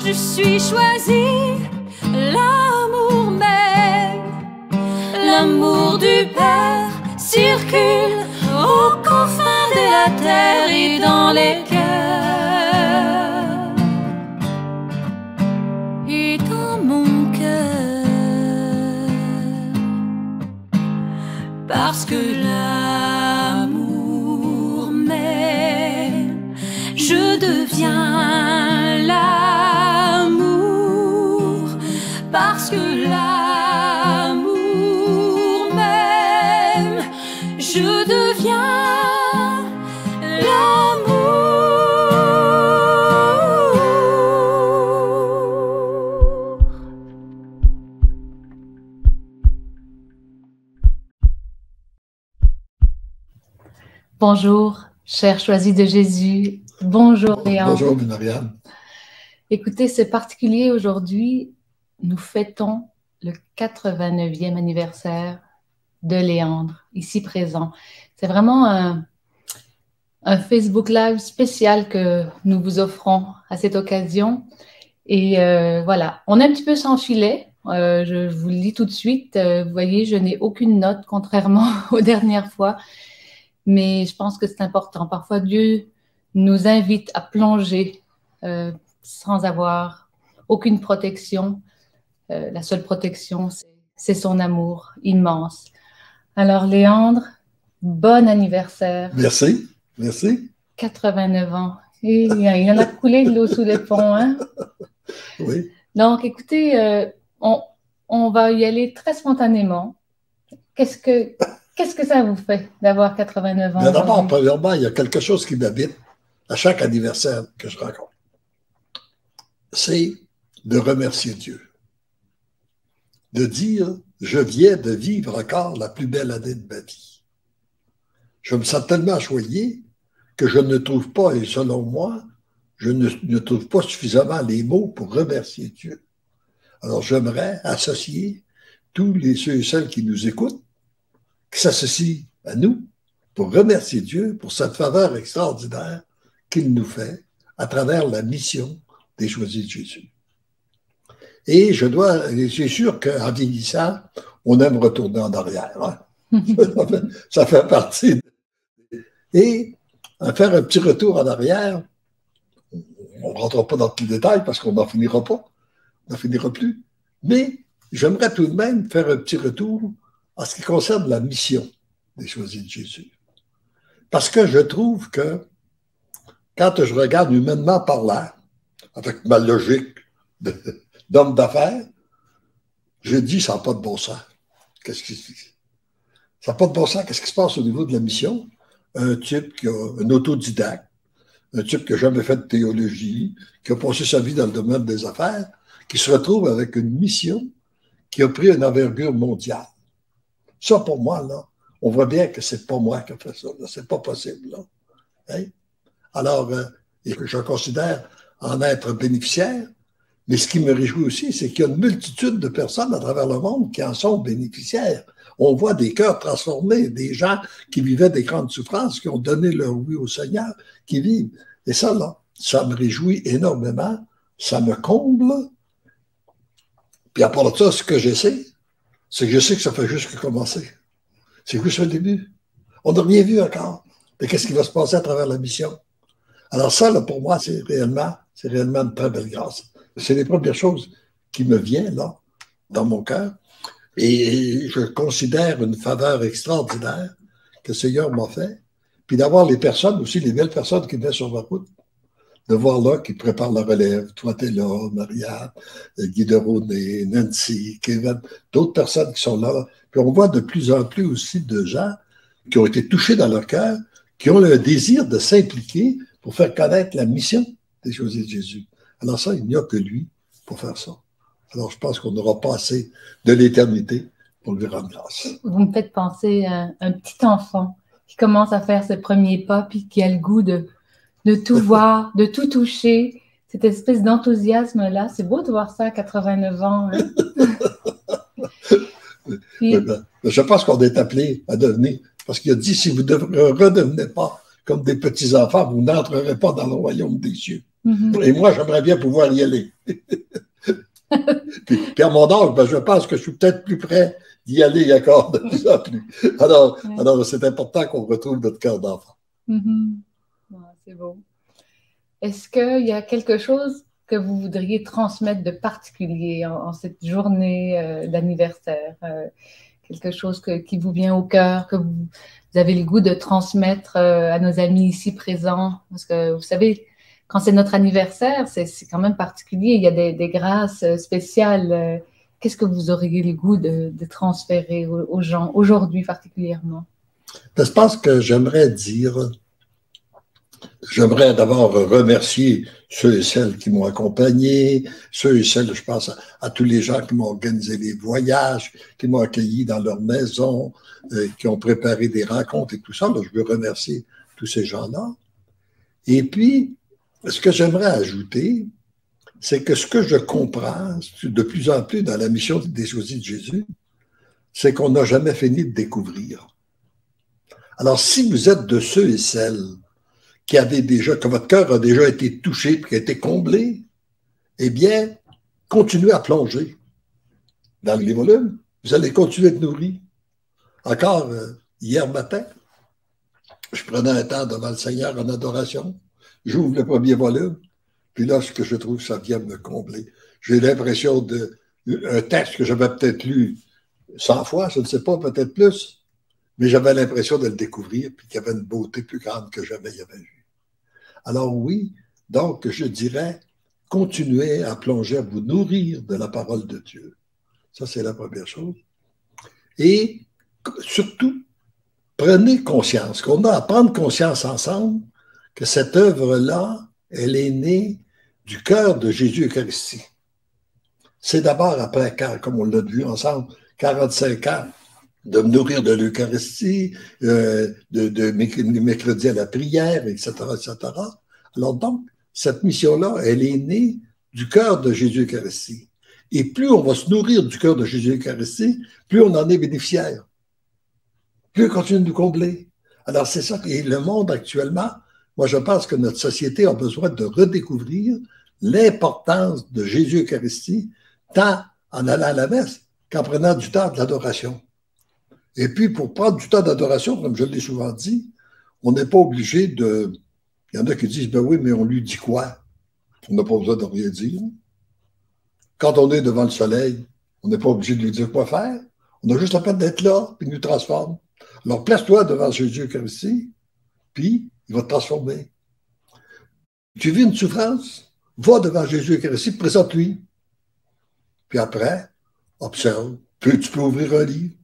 je suis choisie, l'amour même, l'amour du Père circule aux confins de la terre et dans les cœurs et dans mon cœur, parce que l'amour m'aime, je deviens l'amour, parce que l'amour m'aime, je deviens l'amour. Bonjour, chers choisis de Jésus. Bonjour, Léandre. Bonjour, Marianne. Écoutez, c'est particulier aujourd'hui. Nous fêtons le 89e anniversaire de Léandre, ici présent. C'est vraiment un Facebook Live spécial que nous vous offrons à cette occasion. Et voilà, on est un petit peu sans filet. Je vous le dis tout de suite. Vous voyez, je n'ai aucune note, contrairement aux dernières fois. Mais je pense que c'est important. Parfois, Dieu nous invite à plonger sans avoir aucune protection. La seule protection, c'est son amour immense. Alors, Léandre, bon anniversaire. Merci, merci. 89 ans. Et il en a coulé de l'eau sous les ponts, hein? Oui. Donc, écoutez, on va y aller très spontanément. Qu'est-ce que ça vous fait d'avoir 89 ans? Mais d'abord, premièrement, il y a quelque chose qui m'habite à chaque anniversaire que je rencontre. C'est de remercier Dieu. De dire, je viens de vivre encore la plus belle année de ma vie. Je me sens tellement choyé que je ne trouve pas, et selon moi, je ne trouve pas suffisamment les mots pour remercier Dieu. Alors, j'aimerais associer tous ceux et celles qui nous écoutent, qui s'associent à nous, pour remercier Dieu pour cette faveur extraordinaire qu'il nous fait à travers la mission des choisis de Jésus. Et c'est sûr qu'en vieillissant, on aime retourner en arrière. Hein? Ça fait partie. Et à faire un petit retour en arrière, on ne rentrera pas dans tous les détails parce qu'on n'en finira pas, on n'en finira plus. Mais j'aimerais tout de même faire un petit retour en ce qui concerne la mission des choisis de Jésus. Parce que je trouve que quand je regarde humainement parlant, avec ma logique d'homme d'affaires, je dis ça n'a pas de bon sens. Ça n'a pas de bon sens. Qu'est-ce qui se passe au niveau de la mission? Un type qui a un autodidacte, un type qui n'a jamais fait de théologie, qui a passé sa vie dans le domaine des affaires, qui se retrouve avec une mission qui a pris une envergure mondiale. Ça, pour moi, là, on voit bien que c'est pas moi qui ai fait ça. C'est pas possible. Là. Hein? Alors, je considère en être bénéficiaire, mais ce qui me réjouit aussi, c'est qu'il y a une multitude de personnes à travers le monde qui en sont bénéficiaires. On voit des cœurs transformés, des gens qui vivaient des grandes souffrances, qui ont donné leur oui au Seigneur, qui vivent. Et ça, là, ça me réjouit énormément, ça me comble. Puis à part de ça, ce que je sais, c'est que je sais que ça fait juste que commencer. C'est juste le début. On n'a rien vu encore. Mais qu'est-ce qui va se passer à travers la mission? Alors ça, là, pour moi, c'est réellement une très belle grâce. C'est les premières choses qui me viennent, là, dans mon cœur. Et je considère une faveur extraordinaire que le Seigneur m'a fait. Puis d'avoir les personnes aussi, les belles personnes qui viennent sur ma route. De voir là qui préparent la relève. Toi, t'es là, Maria, Guy de Roné, Nancy, Kevin, d'autres personnes qui sont là. Puis on voit de plus en plus aussi de gens qui ont été touchés dans leur cœur, qui ont le désir de s'impliquer pour faire connaître la mission des choisis de Jésus. Alors ça, il n'y a que lui pour faire ça. Alors je pense qu'on n'aura pas assez de l'éternité pour lui rendre grâce. Vous me faites penser à un petit enfant qui commence à faire ses premiers pas puis qui a le goût de tout voir, de tout toucher. Cette espèce d'enthousiasme-là, c'est beau de voir ça à 89 ans. Hein? Puis, je pense qu'on est appelé à devenir, parce qu'il a dit, si vous ne redevenez pas comme des petits-enfants, vous n'entrerez pas dans le royaume des cieux. Et moi, j'aimerais bien pouvoir y aller. Puis à mon âge, ben, je pense que je suis peut-être plus près d'y aller encore de plus en plus. Alors c'est important qu'on retrouve notre cœur d'enfant. C'est beau. Est-ce qu'il y a quelque chose que vous voudriez transmettre de particulier en cette journée d'anniversaire? Quelque chose qui vous vient au cœur, que vous avez le goût de transmettre à nos amis ici présents? Parce que vous savez, quand c'est notre anniversaire, c'est quand même particulier. Il y a des grâces spéciales. Qu'est-ce que vous auriez le goût de transférer aux gens aujourd'hui particulièrement? Je pense que j'aimerais d'abord remercier ceux et celles qui m'ont accompagné, ceux et celles, je pense à tous les gens qui m'ont organisé les voyages, qui m'ont accueilli dans leur maison, qui ont préparé des rencontres et tout ça. Donc, je veux remercier tous ces gens-là. Et puis, ce que j'aimerais ajouter, c'est que ce que je comprends de plus en plus dans la mission des choisis de Jésus, c'est qu'on n'a jamais fini de découvrir. Alors, si vous êtes de ceux et celles que votre cœur a déjà été touché et qui a été comblé, eh bien, continuez à plonger dans les volumes. Vous allez continuer de nourrir. Encore hier matin, je prenais un temps devant le Seigneur en adoration. J'ouvre le premier volume, puis là, ce que je trouve, ça vient me combler. J'ai l'impression d'un texte que j'avais peut-être lu 100 fois, je ne sais pas, peut-être plus, mais j'avais l'impression de le découvrir, puis qu'il y avait une beauté plus grande que jamais y avait vue. Alors oui, donc je dirais, continuez à plonger, à vous nourrir de la parole de Dieu. Ça, c'est la première chose. Et surtout, prenez conscience, qu'on a à prendre conscience ensemble que cette œuvre-là, elle est née du cœur de Jésus Eucharistie. C'est d'abord après, comme on l'a vu ensemble, 45 ans de me nourrir de l'Eucharistie, de mercredi à la prière, etc., etc. Alors donc, cette mission-là, elle est née du cœur de Jésus Eucharistie. Et plus on va se nourrir du cœur de Jésus Eucharistie, plus on en est bénéficiaire. Plus on continue de nous combler. Alors c'est ça. Et le monde actuellement, moi je pense que notre société a besoin de redécouvrir l'importance de Jésus Eucharistie, tant en allant à la messe qu'en prenant du temps de l'adoration. Et puis, pour prendre du temps d'adoration, comme je l'ai souvent dit, on n'est pas obligé de... Il y en a qui disent, ben oui, mais on lui dit quoi? On n'a pas besoin de rien dire. Quand on est devant le soleil, on n'est pas obligé de lui dire quoi faire. On a juste la peine d'être là, puis il nous transforme. Alors, place-toi devant Jésus Eucharistie, puis il va te transformer. Tu vis une souffrance? Va devant Jésus Eucharistie, présente-lui. Puis après, observe. Puis tu peux ouvrir un livre,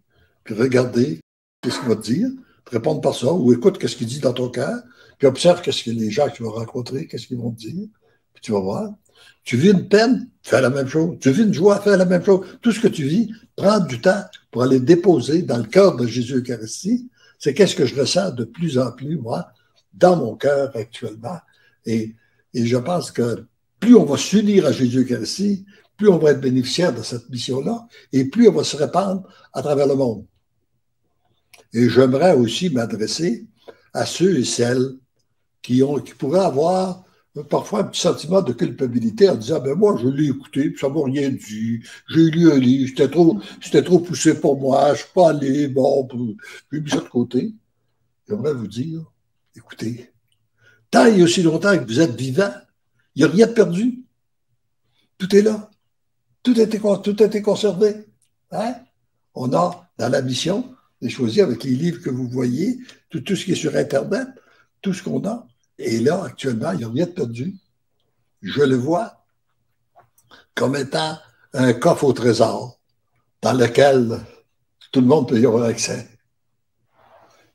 puis regarder qu'est-ce qu'il va te dire, te répondre par ça, ou écoute qu'est-ce qu'il dit dans ton cœur, puis observe qu'est-ce que les gens que tu vas rencontrer, qu'est-ce qu'ils vont te dire, puis tu vas voir. Tu vis une peine, fais la même chose. Tu vis une joie, fais la même chose. Tout ce que tu vis, prends du temps pour aller déposer dans le cœur de Jésus Eucharistie. C'est qu'est-ce que je ressens de plus en plus, moi, dans mon cœur actuellement. Et je pense que plus on va s'unir à Jésus Eucharistie, plus on va être bénéficiaire de cette mission-là, et plus elle va se répandre à travers le monde. Et j'aimerais aussi m'adresser à ceux et celles qui pourraient avoir parfois un petit sentiment de culpabilité en disant, ben moi, je l'ai écouté, puis ça ne m'a rien dit, j'ai lu un livre, c'était trop poussé pour moi, je ne suis pas allé, bon, j'ai mis ça de côté. J'aimerais vous dire, écoutez, tant et aussi longtemps que vous êtes vivant, il n'y a rien de perdu. Tout est là. Tout a été conservé. Hein? On a, dans la mission, choisi avec les livres que vous voyez, tout ce qui est sur Internet, tout ce qu'on a. Et là, actuellement, il n'y a rien de perdu. Je le vois comme étant un coffre au trésor dans lequel tout le monde peut y avoir accès.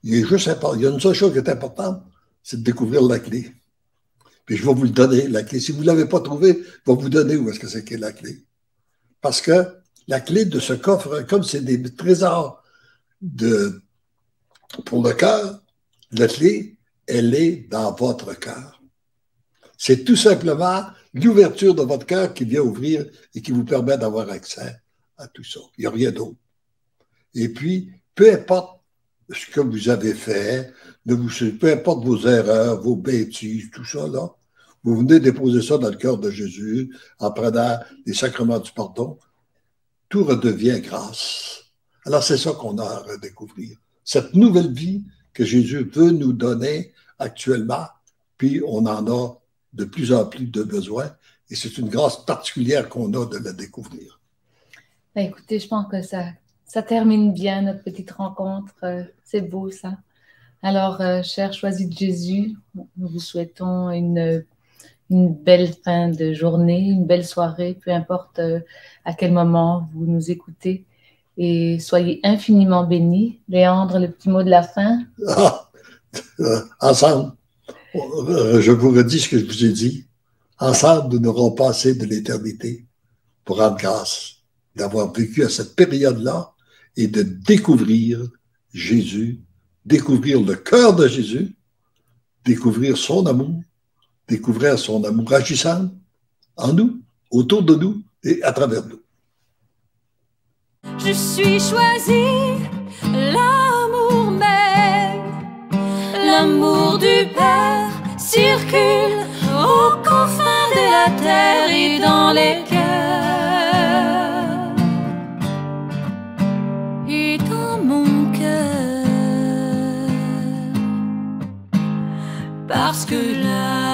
Il y a une seule chose qui est importante, c'est de découvrir la clé. Puis je vais vous le donner, la clé. Si vous ne l'avez pas trouvée, je vais vous donner où est-ce que c'est qu'est la clé. Parce que la clé de ce coffre, comme c'est des trésors pour le cœur, la clé, elle est dans votre cœur. C'est tout simplement l'ouverture de votre cœur qui vient ouvrir et qui vous permet d'avoir accès à tout ça. Il n'y a rien d'autre. Et puis, peu importe ce que vous avez fait, peu importe vos erreurs, vos bêtises, tout ça, là, vous venez déposer ça dans le cœur de Jésus, en prenant les sacrements du pardon, tout redevient grâce. Alors c'est ça qu'on a à redécouvrir. Cette nouvelle vie que Jésus veut nous donner actuellement, puis on en a de plus en plus de besoin, et c'est une grâce particulière qu'on a de la découvrir. Ben, écoutez, je pense que ça termine bien notre petite rencontre. C'est beau ça. Alors, chers choisis de Jésus, nous vous souhaitons une belle fin de journée, une belle soirée, peu importe à quel moment vous nous écoutez. Et soyez infiniment bénis. Léandre, le petit mot de la fin. Ensemble, je vous redis ce que je vous ai dit. Ensemble, nous n'aurons pas assez de l'éternité pour rendre grâce d'avoir vécu à cette période-là et de découvrir Jésus, découvrir le cœur de Jésus, découvrir son amour agissant en nous, autour de nous et à travers nous. Je suis choisi, l'amour même, l'amour du Père circule aux confins de la terre et dans les cœurs et dans mon cœur, parce que là